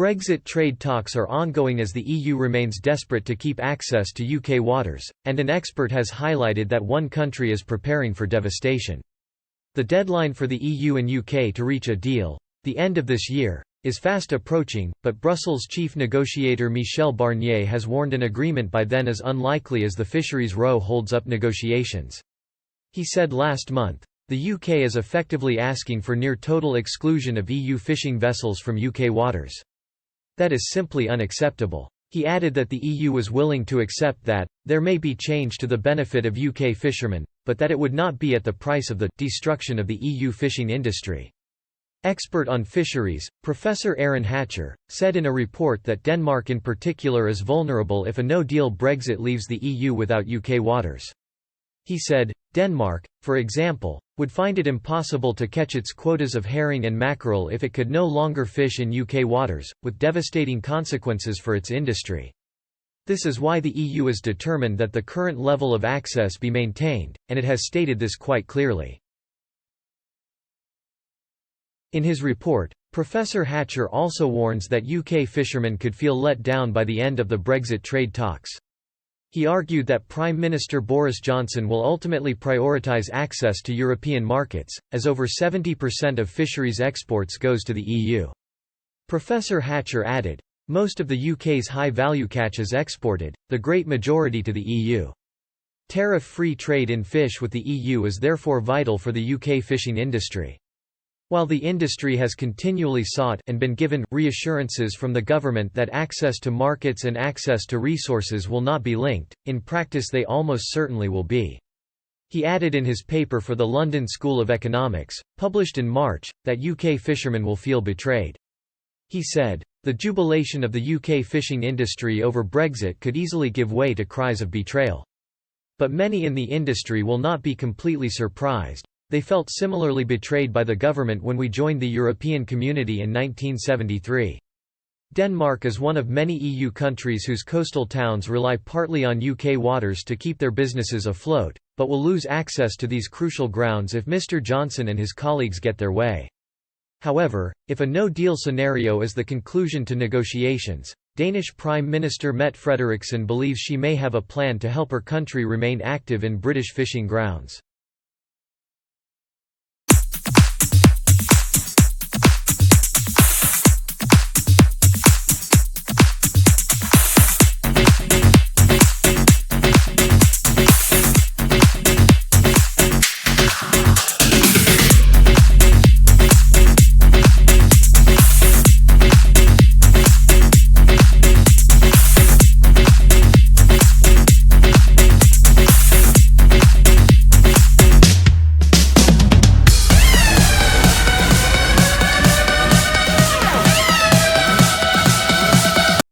Brexit trade talks are ongoing as the EU remains desperate to keep access to UK waters, and an expert has highlighted that one country is preparing for devastation. The deadline for the EU and UK to reach a deal, the end of this year, is fast approaching, but Brussels chief negotiator Michel Barnier has warned an agreement by then is unlikely as the fisheries row holds up negotiations. He said last month, "The UK is effectively asking for near total exclusion of EU fishing vessels from UK waters. That is simply unacceptable." He added that the EU was willing to accept that, there may be change to the benefit of UK fishermen, but that it would not be at the price of the destruction of the EU fishing industry. Expert on fisheries, Professor Aaron Hatcher, said in a report that Denmark in particular is vulnerable if a no-deal Brexit leaves the EU without UK waters. He said, Denmark, for example, would find it impossible to catch its quotas of herring and mackerel if it could no longer fish in UK waters, with devastating consequences for its industry. This is why the EU is determined that the current level of access be maintained, and it has stated this quite clearly. In his report, Professor Hatcher also warns that UK fishermen could feel let down by the end of the Brexit trade talks. He argued that Prime Minister Boris Johnson will ultimately prioritise access to European markets, as over 70% of fisheries exports goes to the EU. Professor Hatcher added, "Most of the UK's high-value catch is exported, the great majority to the EU. Tariff-free trade in fish with the EU is therefore vital for the UK fishing industry." While the industry has continually sought and been given reassurances from the government that access to markets and access to resources will not be linked, in practice they almost certainly will be. He added in his paper for the London School of Economics, published in March, that UK fishermen will feel betrayed. He said, "The jubilation of the UK fishing industry over Brexit could easily give way to cries of betrayal. But many in the industry will not be completely surprised. They felt similarly betrayed by the government when we joined the European Community in 1973. Denmark is one of many EU countries whose coastal towns rely partly on UK waters to keep their businesses afloat, but will lose access to these crucial grounds if Mr. Johnson and his colleagues get their way. However, if a no-deal scenario is the conclusion to negotiations, Danish Prime Minister Mette Frederiksen believes she may have a plan to help her country remain active in British fishing grounds.